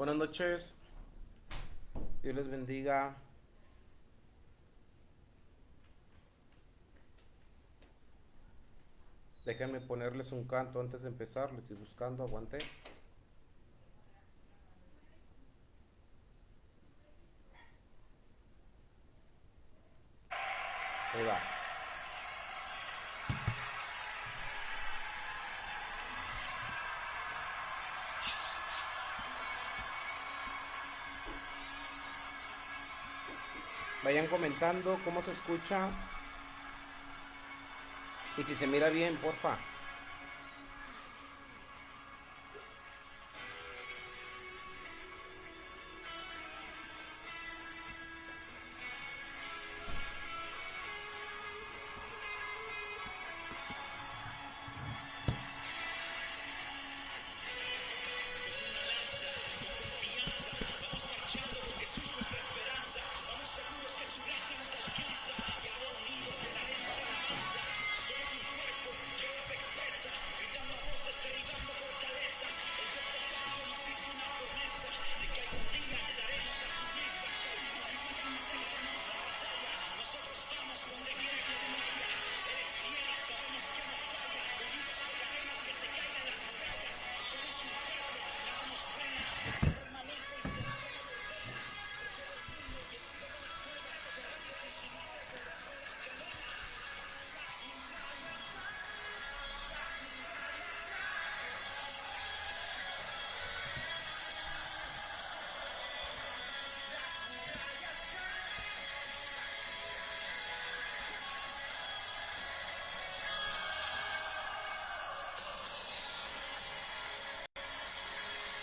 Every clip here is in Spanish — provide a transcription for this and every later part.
Buenas noches, Dios les bendiga. Déjenme ponerles un canto antes de empezar, lo estoy buscando, aguante. Ahí va. Vayan comentando cómo se escucha y si se mira bien, porfa.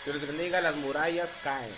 Dios les bendiga, las murallas caen.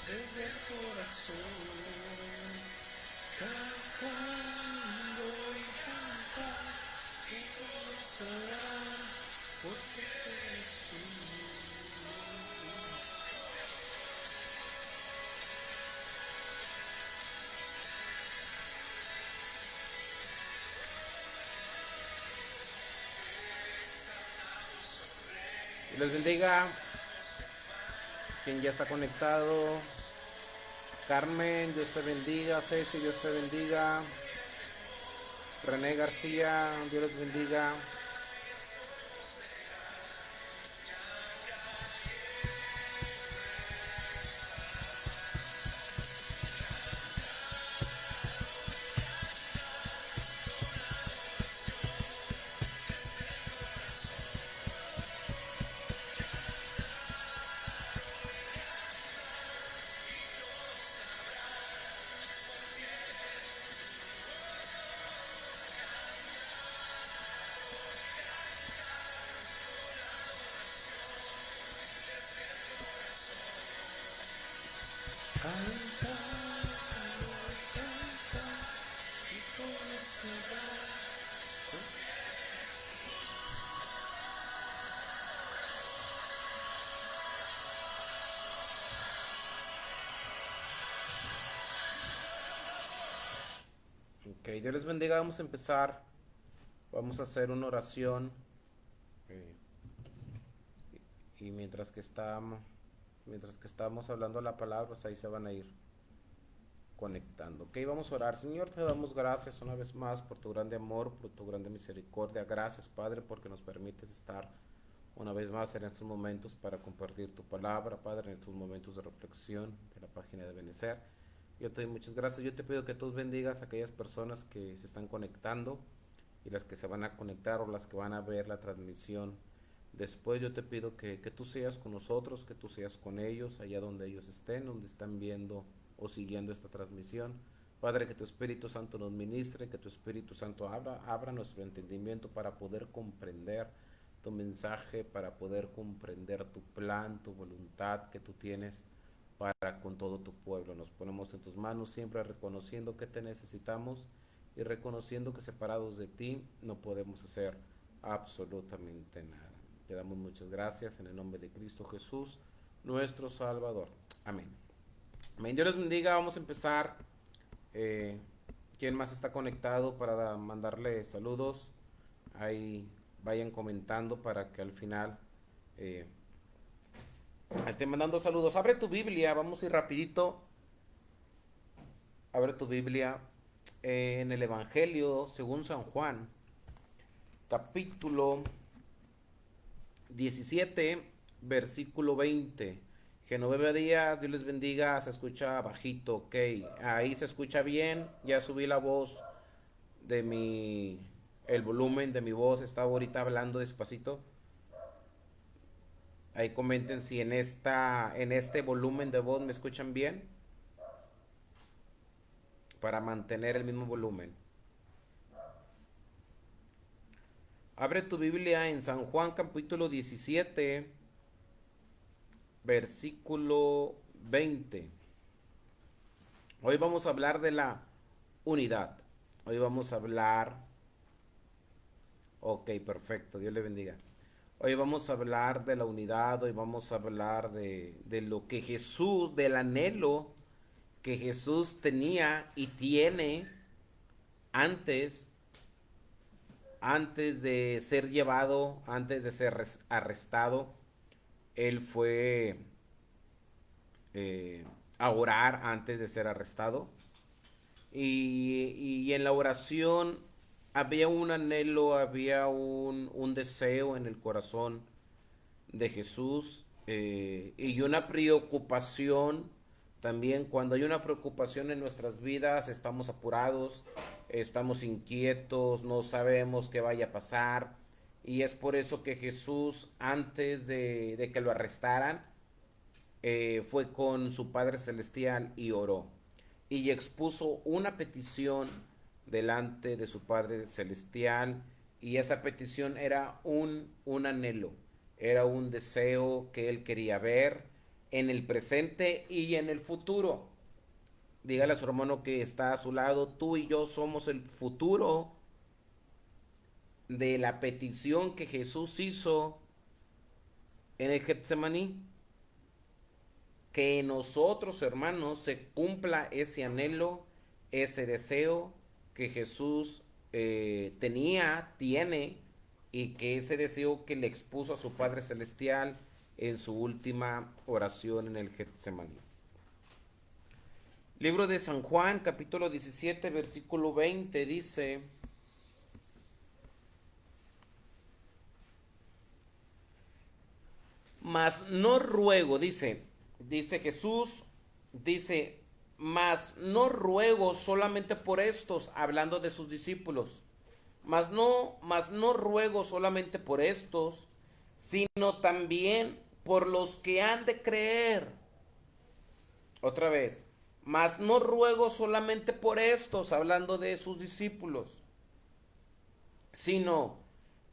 Desde el corazón, cantando y cantar, y conocerán porque eres tú. Y les bendiga quien ya está conectado. Carmen, Dios te bendiga. Ceci, Dios te bendiga. René García, Dios les bendiga. Ok, Dios les bendiga. Vamos a empezar. Vamos a hacer una oración. eh, y mientras que estamos hablando la palabra, pues ahí se van a ir conectando. Ok, vamos a orar. Señor, te damos gracias una vez más por tu grande amor, por tu grande misericordia. Gracias, Padre, porque nos permites estar una vez más en estos momentos para compartir tu palabra, Padre, en estos momentos de reflexión de la página de Benecer. Yo te doy muchas gracias. Yo te pido que tú bendigas a aquellas personas que se están conectando y las que se van a conectar o las que van a ver la transmisión. Después yo te pido que tú seas con nosotros, que tú seas con ellos, allá donde ellos estén, donde están viendo o siguiendo esta transmisión. Padre, que tu Espíritu Santo nos ministre, que tu Espíritu Santo abra nuestro entendimiento para poder comprender tu mensaje, para poder comprender tu plan, tu voluntad que tú tienes para con todo tu pueblo. Nos ponemos en tus manos, siempre reconociendo que te necesitamos y reconociendo que separados de ti no podemos hacer absolutamente nada. Te damos muchas gracias en el nombre de Cristo Jesús, nuestro Salvador. Amén. Amén. Dios les bendiga. Vamos a empezar. Eh, ¿Quién más está conectado para mandarle saludos? Ahí vayan comentando para que al final eh, estén mandando saludos. Abre tu Biblia, vamos a ir rapidito. Abre tu Biblia en el Evangelio según San Juan, capítulo 17, versículo 20. Genoveva Díaz, Dios les bendiga, se escucha bajito, ok. Ahí se escucha bien, ya subí la voz de el volumen de mi voz, estaba ahorita hablando despacito. Ahí comenten si en este volumen de voz me escuchan bien, para mantener el mismo volumen. Abre tu Biblia en San Juan capítulo 17, versículo 20. Hoy vamos a hablar de la unidad. Hoy vamos a hablar... Ok, perfecto, Dios le bendiga. Hoy vamos a hablar de la unidad, hoy vamos a hablar de lo que Jesús, del anhelo que Jesús tenía y tiene antes, antes de ser llevado, antes de ser arrestado. Él fue a orar antes de ser arrestado. Y en la oración había un anhelo, había un deseo en el corazón de Jesús, y una preocupación. También cuando hay una preocupación en nuestras vidas, estamos apurados, estamos inquietos, no sabemos qué vaya a pasar. Y es por eso que Jesús, antes de que lo arrestaran, fue con su Padre Celestial y oró. Y expuso una petición delante de su Padre Celestial. Y esa petición era un anhelo, era un deseo que él quería ver en el presente y en el futuro. Dígale a su hermano que está a su lado, tú y yo somos el futuro de la petición que Jesús hizo en el Getsemaní. Que en nosotros, hermanos, se cumpla ese anhelo, ese deseo que Jesús tiene, y que ese deseo que le expuso a su Padre Celestial en su última oración en el Getsemaní. Libro de San Juan, capítulo 17, versículo 20, dice: mas no ruego, dice Jesús, dice, mas no ruego solamente por estos, hablando de sus discípulos, mas no ruego solamente por estos, sino también por los que han de creer. Otra vez, mas no ruego solamente por estos, hablando de sus discípulos, sino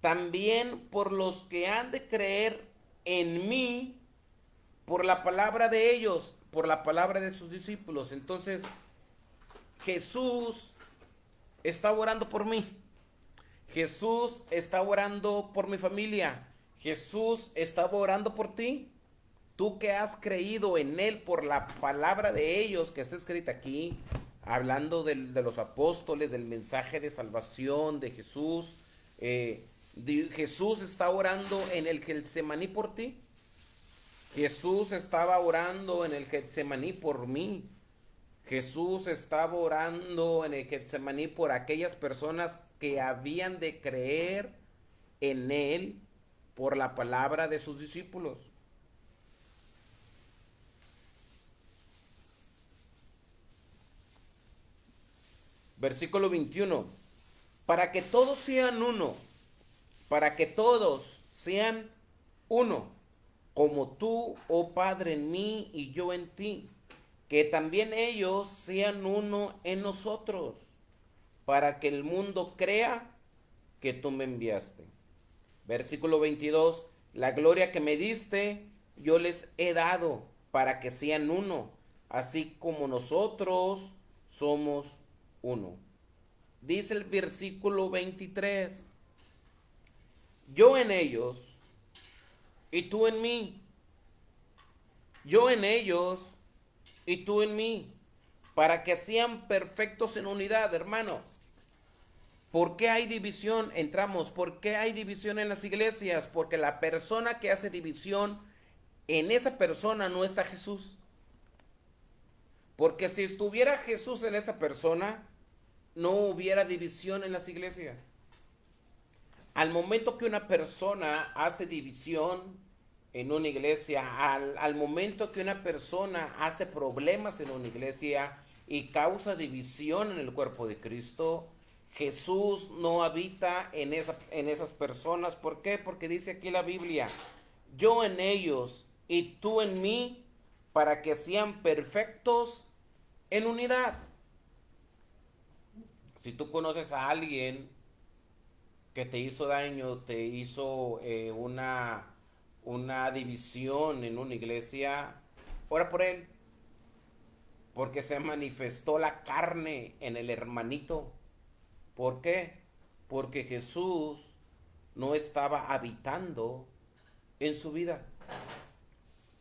también por los que han de creer en mí por la palabra de ellos, por la palabra de sus discípulos. Entonces, Jesús está orando por mí. Jesús está orando por mi familia. Jesús está orando por ti. Tú que has creído en Él por la palabra de ellos que está escrita aquí, hablando de los apóstoles, del mensaje de salvación de Jesús. Jesús está orando en el Getsemaní por ti. Jesús estaba orando en el Getsemaní por mí. Jesús estaba orando en el Getsemaní por aquellas personas que habían de creer en Él por la palabra de sus discípulos. Versículo 21. Para que todos sean uno, para que todos sean uno, como tú, oh Padre, en mí y yo en ti, que también ellos sean uno en nosotros, para que el mundo crea que tú me enviaste. Versículo 22. La gloria que me diste, yo les he dado, para que sean uno, así como nosotros somos uno. Dice el versículo 23. Yo en ellos y tú en mí. Yo en ellos y tú en mí. Para que sean perfectos en unidad, hermano. ¿Por qué hay división? Entramos. ¿Por qué hay división en las iglesias? Porque la persona que hace división, en esa persona no está Jesús. Porque si estuviera Jesús en esa persona, no hubiera división en las iglesias. Al momento que una persona hace división en una iglesia, al momento que una persona hace problemas en una iglesia y causa división en el cuerpo de Cristo, Jesús no habita en esas personas. ¿Por qué? Porque dice aquí la Biblia, yo en ellos y tú en mí, para que sean perfectos en unidad. Si tú conoces a alguien que te hizo daño, te hizo una división en una iglesia, ora por él, porque se manifestó la carne en el hermanito. ¿Por qué? Porque Jesús no estaba habitando en su vida.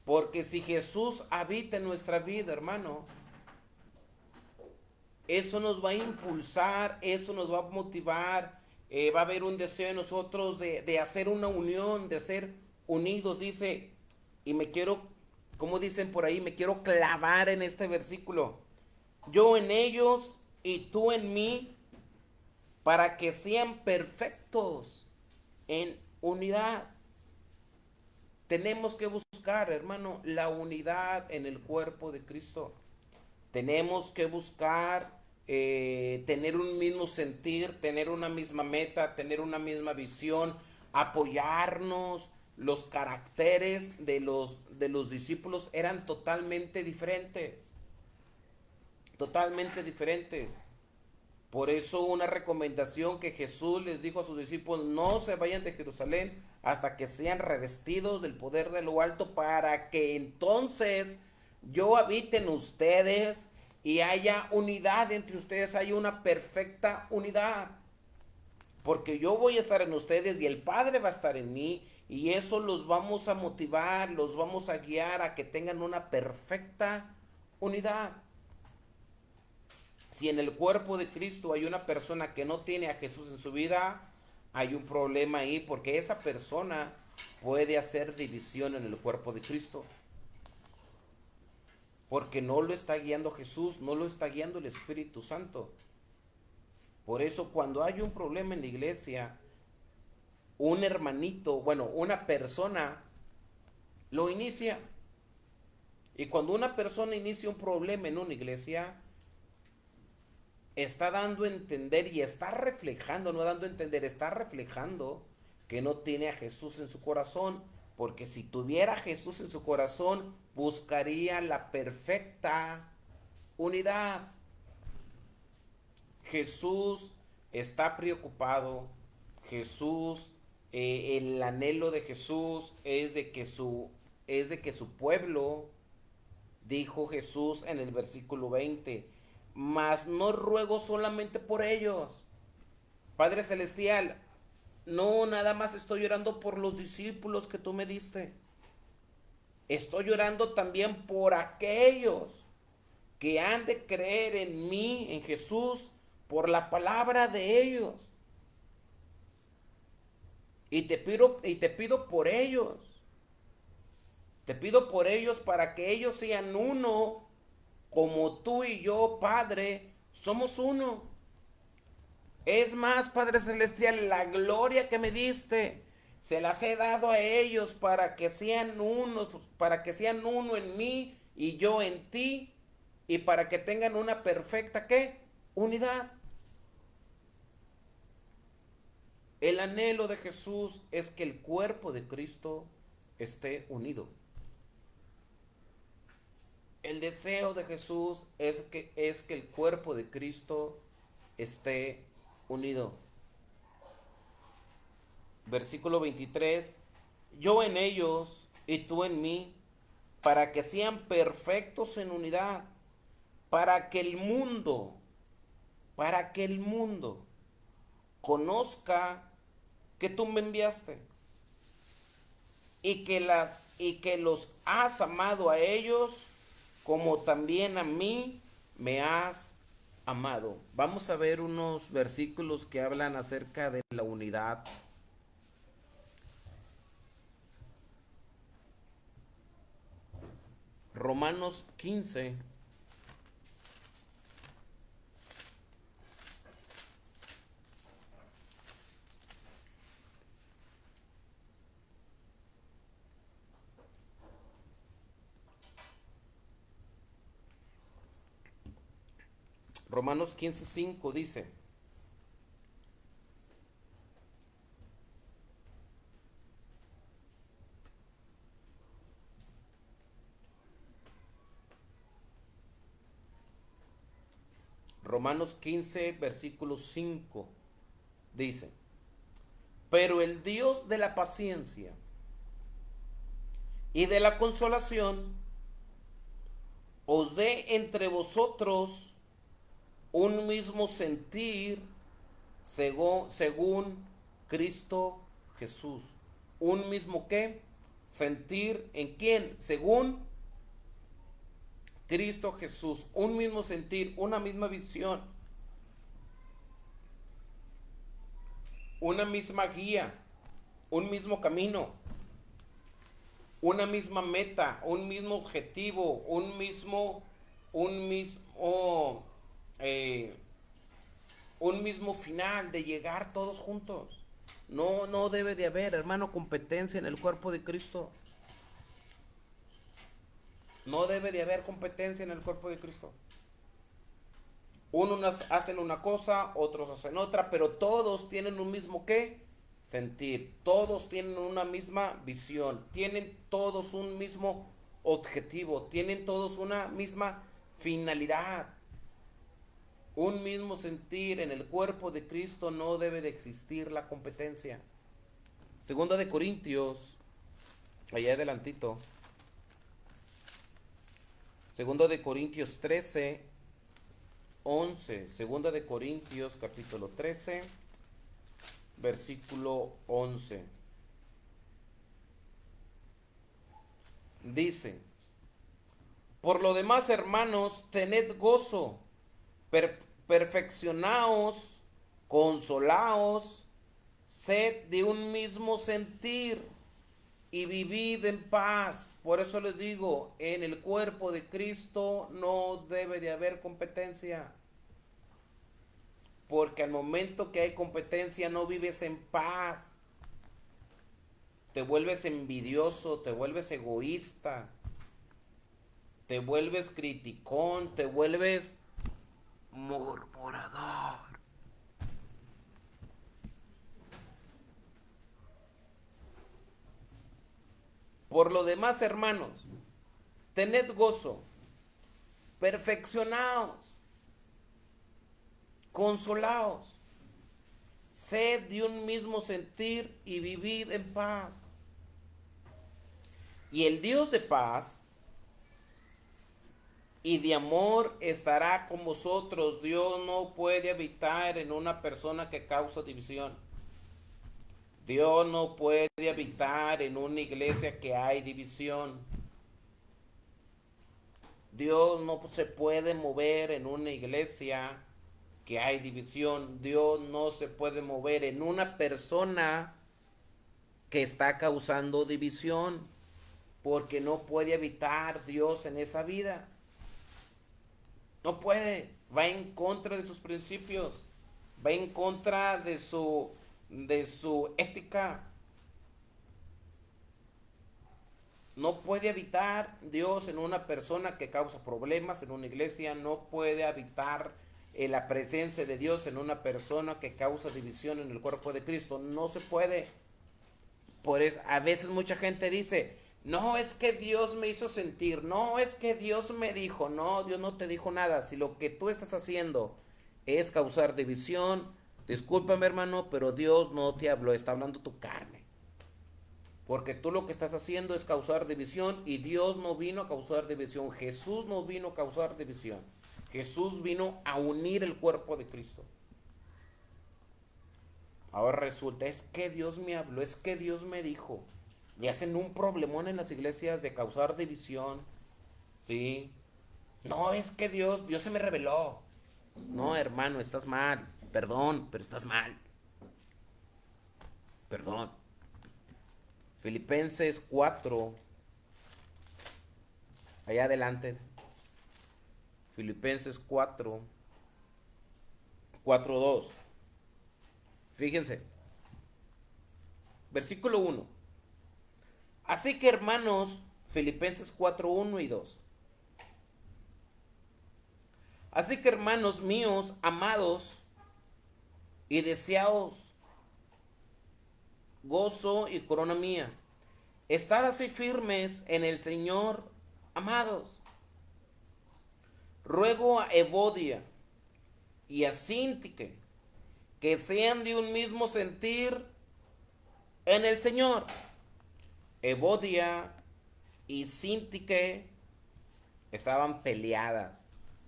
Porque si Jesús habita en nuestra vida, hermano, eso nos va a impulsar, eso nos va a motivar, va a haber un deseo en nosotros de hacer una unión, de ser unidos, dice, y me quiero, como dicen por ahí, me quiero clavar en este versículo. Yo en ellos y tú en mí, para que sean perfectos en unidad. Tenemos que buscar, hermano, la unidad en el cuerpo de Cristo. Tenemos que buscar tener un mismo sentir, tener una misma meta, tener una misma visión, apoyarnos. Los caracteres de los discípulos eran totalmente diferentes, totalmente diferentes. Por eso una recomendación que Jesús les dijo a sus discípulos, no se vayan de Jerusalén hasta que sean revestidos del poder de lo alto, para que entonces yo habite en ustedes y haya unidad entre ustedes, haya una perfecta unidad. Porque yo voy a estar en ustedes y el Padre va a estar en mí, y eso los vamos a motivar, los vamos a guiar a que tengan una perfecta unidad. Si en el cuerpo de Cristo hay una persona que no tiene a Jesús en su vida, hay un problema ahí, porque esa persona puede hacer división en el cuerpo de Cristo. Porque no lo está guiando Jesús, no lo está guiando el Espíritu Santo. Por eso cuando hay un problema en la iglesia, un hermanito, bueno, una persona lo inicia. Y cuando una persona inicia un problema en una iglesia, está dando a entender y está reflejando, no dando a entender, está reflejando que no tiene a Jesús en su corazón. Porque si tuviera a Jesús en su corazón, buscaría la perfecta unidad. Jesús está preocupado. Jesús, el anhelo de Jesús es de que su pueblo, dijo Jesús en el versículo 20, mas no ruego solamente por ellos. Padre Celestial, no nada más estoy orando por los discípulos que tú me diste. Estoy orando también por aquellos que han de creer en mí, en Jesús, por la palabra de ellos. Y te pido por ellos. Te pido por ellos para que ellos sean uno, como tú y yo, Padre, somos uno. Es más, Padre Celestial, la gloria que me diste, se las he dado a ellos para que sean uno, para que sean uno en mí y yo en ti, y para que tengan una perfecta, ¿qué? Unidad. El anhelo de Jesús es que el cuerpo de Cristo esté unido. El deseo de Jesús es que el cuerpo de Cristo esté unido. Versículo 23. Yo en ellos y tú en mí, para que sean perfectos en unidad, para que el mundo, para que el mundo conozca que tú me enviaste y que los has amado a ellos como también a mí me has amado. Vamos a ver unos versículos que hablan acerca de la unidad. Romanos 15. Romanos 15:5 dice, Romanos 15, versículo 5 dice, pero el Dios de la paciencia y de la consolación os dé entre vosotros un mismo sentir según Cristo Jesús. ¿Un mismo qué? Sentir en quién? Según Cristo Jesús. Un mismo sentir, una misma visión, una misma guía, un mismo camino, una misma meta, un mismo objetivo, un mismo, eh, un mismo final de llegar todos juntos. No, no debe de haber, hermano, competencia en el cuerpo de Cristo. No debe de haber competencia en el cuerpo de Cristo. Unos hacen una cosa, otros hacen otra, pero todos tienen un mismo qué sentir. Todos tienen una misma visión. Tienen todos un mismo objetivo. Tienen todos una misma finalidad. Un mismo sentir. En el cuerpo de Cristo no debe de existir la competencia. Segunda de Corintios, allá adelantito. Segunda de Corintios 13, 11. Segunda de Corintios capítulo 13, versículo 11. Dice, por lo demás, hermanos, tened gozo, perfeccionaos, consolaos, sed de un mismo sentir y vivid en paz. Por eso les digo, en el cuerpo de Cristo no debe de haber competencia. Porque al momento que hay competencia no vives en paz. Te vuelves envidioso, te vuelves egoísta, te vuelves criticón, te vuelves murmurador. Por lo demás, hermanos, tened gozo, perfeccionaos, consolaos, sed de un mismo sentir y vivid en paz. Y el Dios de paz y de amor estará con vosotros. Dios no puede habitar en una persona que causa división. Dios no puede habitar en una iglesia que hay división. Dios no se puede mover en una iglesia que hay división. Dios no se puede mover en una persona que está causando división, porque no puede habitar Dios en esa vida. No puede, va en contra de sus principios, va en contra de su ética. No puede habitar Dios en una persona que causa problemas en una iglesia, no puede habitar la presencia de Dios en una persona que causa división en el cuerpo de Cristo. No se puede. Por eso, a veces mucha gente dice, no, es que Dios me hizo sentir, no, es que Dios me dijo, no, Dios no te dijo nada. Si lo que tú estás haciendo es causar división, discúlpame hermano, pero Dios no te habló, está hablando tu carne. Porque tú lo que estás haciendo es causar división y Dios no vino a causar división. Jesús no vino a causar división. Jesús vino a unir el cuerpo de Cristo. Ahora resulta, es que Dios me habló, es que Dios me dijo. Y hacen un problemón en las iglesias de causar división. ¿Sí? No, es que Dios se me reveló. No, hermano, estás mal. Perdón, pero estás mal. Perdón. Filipenses 4. Allá adelante. Filipenses 4. 4:2. Fíjense. Versículo 1. Así que hermanos, Filipenses 4:1 y 2. Así que hermanos míos, amados y deseados, gozo y corona mía, estad así firmes en el Señor, amados. Ruego a Evodia y a Síntique que sean de un mismo sentir en el Señor. Evodia y Síntique estaban peleadas.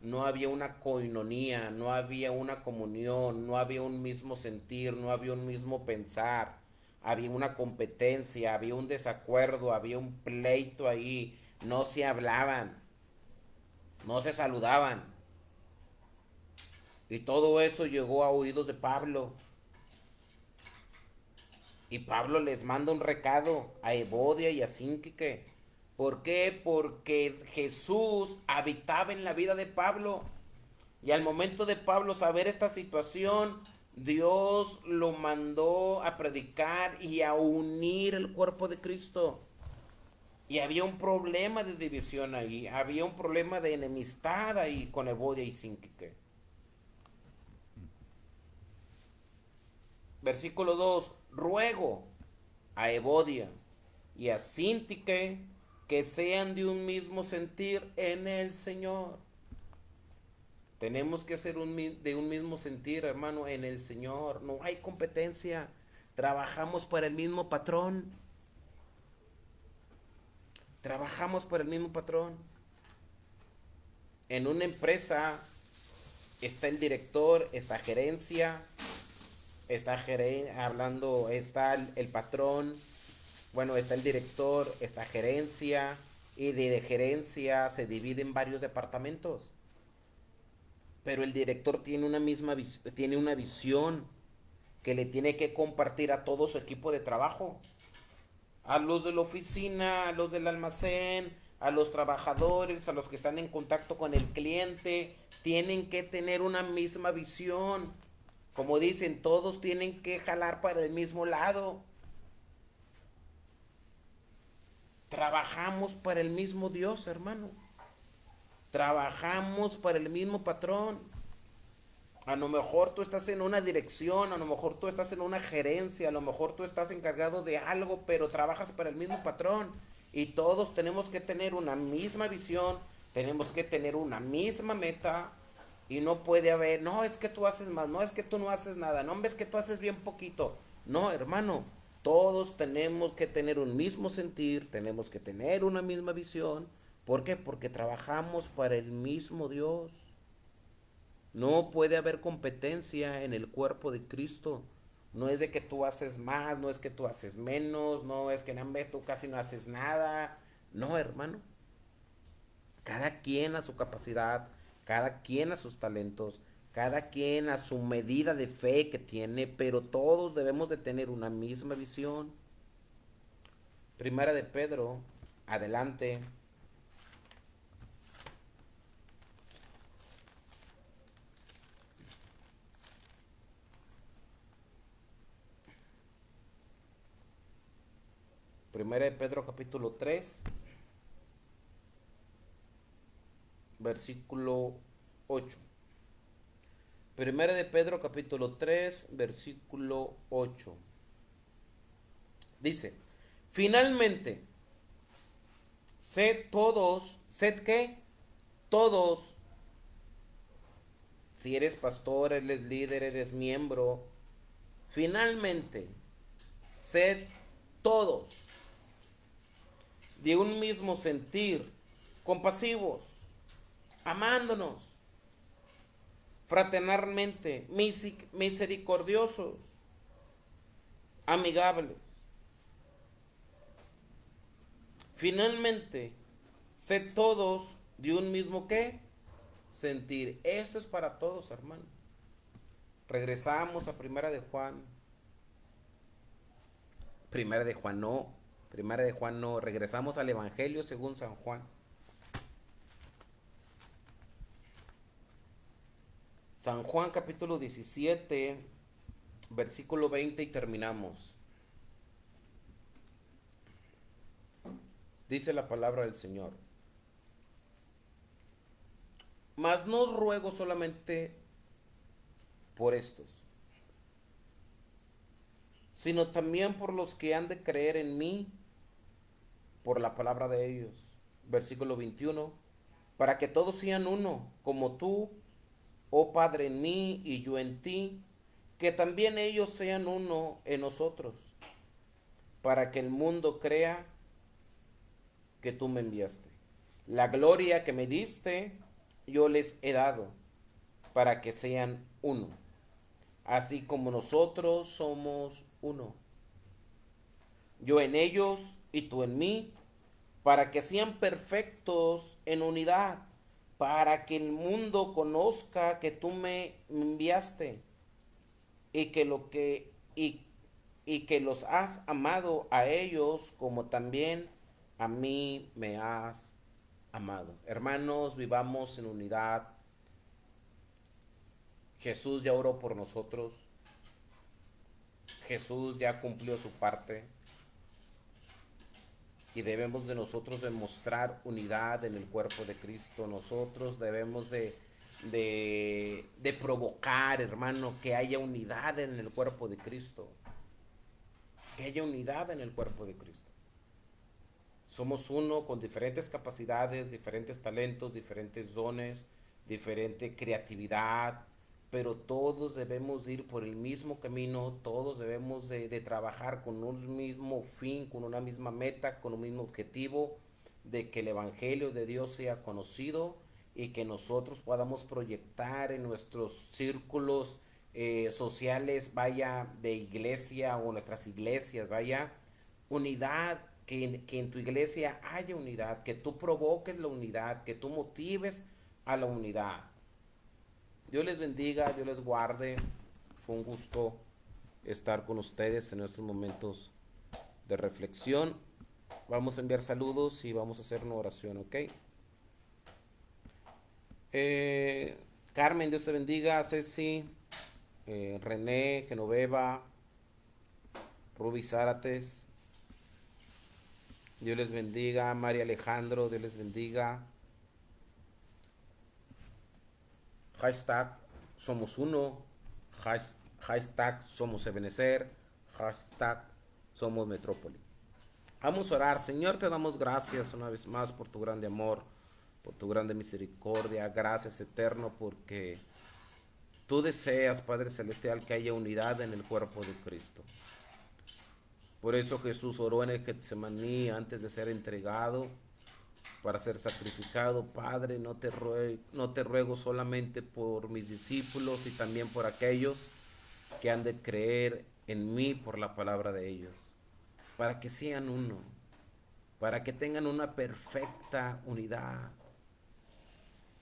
No había una coinonía, no había una comunión, no había un mismo sentir, no había un mismo pensar. Había una competencia, había un desacuerdo, había un pleito ahí. No se hablaban, no se saludaban. Y todo eso llegó a oídos de Pablo. Y Pablo les manda un recado a Evodia y a Síntique. ¿Por qué? Porque Jesús habitaba en la vida de Pablo. Y al momento de Pablo saber esta situación, Dios lo mandó a predicar y a unir el cuerpo de Cristo. Y había un problema de división ahí, había un problema de enemistad ahí con Evodia y Síntique. Versículo 2. Ruego a Evodia y a Síntique que sean de un mismo sentir en el Señor. Tenemos que ser de un mismo sentir, hermano, en el Señor. No hay competencia. Trabajamos para el mismo patrón. Trabajamos para el mismo patrón. En una empresa está el director, está gerencia, está el patrón, bueno, está el director, está gerencia, y de gerencia se divide en varios departamentos. Pero el director tiene tiene una visión que le tiene que compartir a todo su equipo de trabajo. A los de la oficina, a los del almacén, a los trabajadores, a los que están en contacto con el cliente, tienen que tener una misma visión. Como dicen, todos tienen que jalar para el mismo lado. Trabajamos para el mismo Dios, hermano. Trabajamos para el mismo patrón. A lo mejor tú estás en una dirección, a lo mejor tú estás en una gerencia, a lo mejor tú estás encargado de algo, pero trabajas para el mismo patrón. Y todos tenemos que tener una misma visión, tenemos que tener una misma meta. Y no puede haber, no, es que tú haces más, no, es que tú no haces nada, no, es que tú haces bien poquito. No, hermano, todos tenemos que tener un mismo sentir, tenemos que tener una misma visión. ¿Por qué? Porque trabajamos para el mismo Dios. No puede haber competencia en el cuerpo de Cristo. No es de que tú haces más, no es que tú haces menos, no es que tú casi no haces nada. No, hermano. Cada quien a su capacidad, cada quien a sus talentos, cada quien a su medida de fe que tiene, pero todos debemos de tener una misma visión. Primera de Pedro, adelante. Primera de Pedro capítulo 3, versículo 8. Primera de Pedro capítulo 3 versículo 8. Dice, finalmente, sed qué, todos, si eres pastor, eres líder, eres miembro, finalmente, sed todos de un mismo sentir, compasivos, amándonos, fraternalmente, misericordiosos, amigables. Finalmente, sed todos de un mismo qué, sentir. Esto es para todos, hermano. Regresamos a Primera de Juan no, regresamos al Evangelio según San Juan. San Juan capítulo 17, versículo 20 y terminamos. Dice la palabra del Señor. Mas no os ruego solamente por estos, sino también por los que han de creer en mí por la palabra de ellos. Versículo 21. Para que todos sean uno, como tú, oh Padre, en mí y yo en ti, que también ellos sean uno en nosotros, para que el mundo crea que tú me enviaste. La gloria que me diste, yo les he dado, para que sean uno, así como nosotros somos uno. Yo en ellos y tú en mí, para que sean perfectos en unidad, para que el mundo conozca que tú me enviaste y que lo que y que los has amado a ellos como también a mí me has amado. Hermanos, vivamos en unidad. Jesús ya oró por nosotros. Jesús ya cumplió su parte. Y debemos de nosotros demostrar unidad en el cuerpo de Cristo. Nosotros debemos de provocar, hermano, que haya unidad en el cuerpo de Cristo. Que haya unidad en el cuerpo de Cristo. Somos uno con diferentes capacidades, diferentes talentos, diferentes dones, diferente creatividad, pero todos debemos ir por el mismo camino, todos debemos de trabajar con un mismo fin, con una misma meta, con un mismo objetivo, de que el Evangelio de Dios sea conocido y que nosotros podamos proyectar en nuestros círculos sociales, vaya, de iglesia o nuestras iglesias, vaya, unidad, que en tu iglesia haya unidad, que tú provoques la unidad, que tú motives a la unidad. Dios les bendiga, Dios les guarde. Fue un gusto estar con ustedes en estos momentos de reflexión. Vamos a enviar saludos y vamos a hacer una oración, ¿ok? Eh, Carmen, Dios te bendiga. Ceci, René, Genoveva, Ruby Zárates, Dios les bendiga. María Alejandro, Dios les bendiga. Hashtag somos uno. Hashtag somos Ebenezer. Hashtag somos Metrópoli. Vamos a orar. Señor, te damos gracias una vez más por tu grande amor, por tu grande misericordia. Gracias, eterno, porque tú deseas, Padre Celestial, que haya unidad en el cuerpo de Cristo. Por eso Jesús oró en el Getsemaní antes de ser entregado para ser sacrificado. Padre, no te ruego solamente por mis discípulos y también por aquellos que han de creer en mí por la palabra de ellos, para que sean uno, para que tengan una perfecta unidad.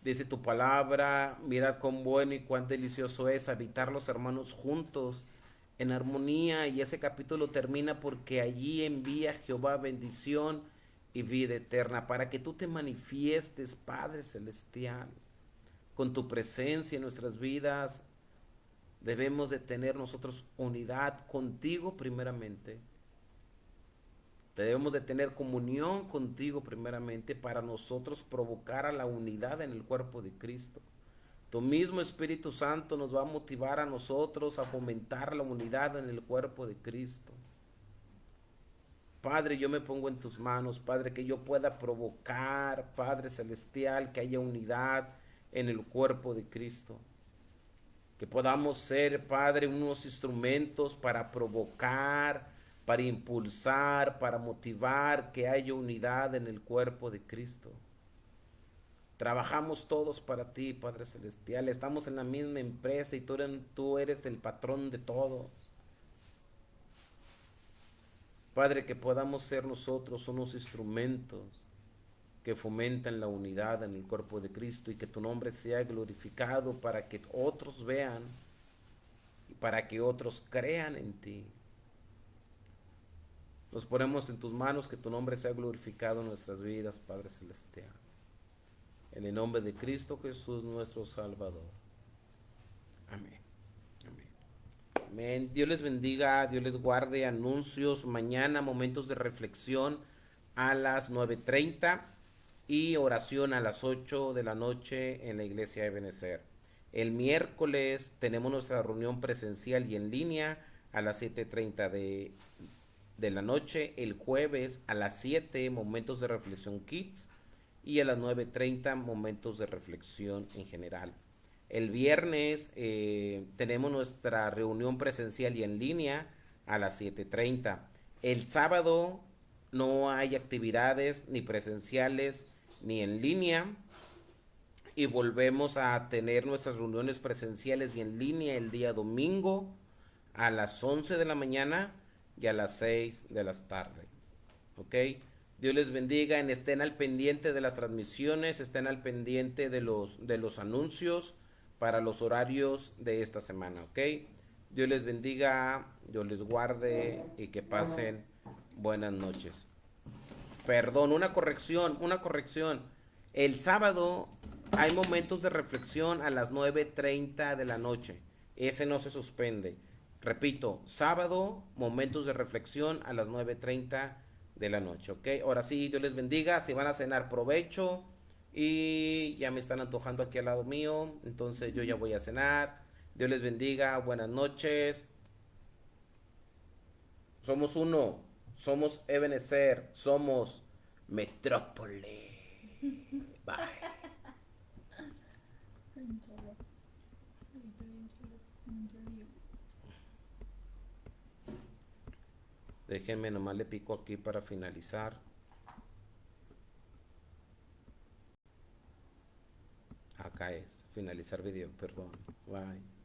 Dice tu palabra, mirad cuán bueno y cuán delicioso es habitar los hermanos juntos en armonía. Y ese capítulo termina porque allí envía Jehová bendición y vida eterna, para que tú te manifiestes, Padre Celestial, con tu presencia en nuestras vidas. Debemos de tener nosotros unidad contigo primeramente. Debemos de tener comunión contigo primeramente para nosotros provocar a la unidad en el cuerpo de Cristo. Tu mismo Espíritu Santo nos va a motivar a nosotros a fomentar la unidad en el cuerpo de Cristo. Padre, yo me pongo en tus manos, Padre, que yo pueda provocar, Padre Celestial, que haya unidad en el cuerpo de Cristo. Que podamos ser, Padre, unos instrumentos para provocar, para impulsar, para motivar, que haya unidad en el cuerpo de Cristo. Trabajamos todos para ti, Padre Celestial. Estamos en la misma empresa y tú eres el patrón de todo. Padre, que podamos ser nosotros unos instrumentos que fomentan la unidad en el cuerpo de Cristo y que tu nombre sea glorificado para que otros vean y para que otros crean en ti. Nos ponemos en tus manos, que tu nombre sea glorificado en nuestras vidas, Padre Celestial. En el nombre de Cristo Jesús, nuestro Salvador. Amén. Amén. Amén. Dios les bendiga, Dios les guarde. Anuncios mañana, momentos de reflexión a las 9:30 y oración a las 8 de la noche en la iglesia de Benecer. El miércoles tenemos nuestra reunión presencial y en línea a las 7:30 de la noche. El jueves a las 7 momentos de reflexión Kids y a las 9:30 momentos de reflexión en general. El viernes tenemos nuestra reunión presencial y en línea a las 7:30. El sábado no hay actividades ni presenciales ni en línea y volvemos a tener nuestras reuniones presenciales y en línea el día domingo a las 11 de la mañana y a las 6 de la tarde. ¿Ok? Dios les bendiga, estén al pendiente de las transmisiones, estén al pendiente de los anuncios para los horarios de esta semana, ¿ok? Dios les bendiga, Dios les guarde y que pasen buenas noches. Perdón, una corrección. El sábado hay momentos de reflexión a las 9:30 de la noche. Ese no se suspende. Repito, sábado, momentos de reflexión a las 9:30 de la noche, ¿ok? Ahora sí, Dios les bendiga. Si van a cenar, provecho. Y ya me están antojando aquí al lado mío. Entonces yo ya voy a cenar. Dios les bendiga. Buenas noches. Somos uno. Somos Ebenezer. Somos Metrópole. Bye. Déjenme nomás le pico aquí para finalizar. Acá es finalizar video, perdón. Bye.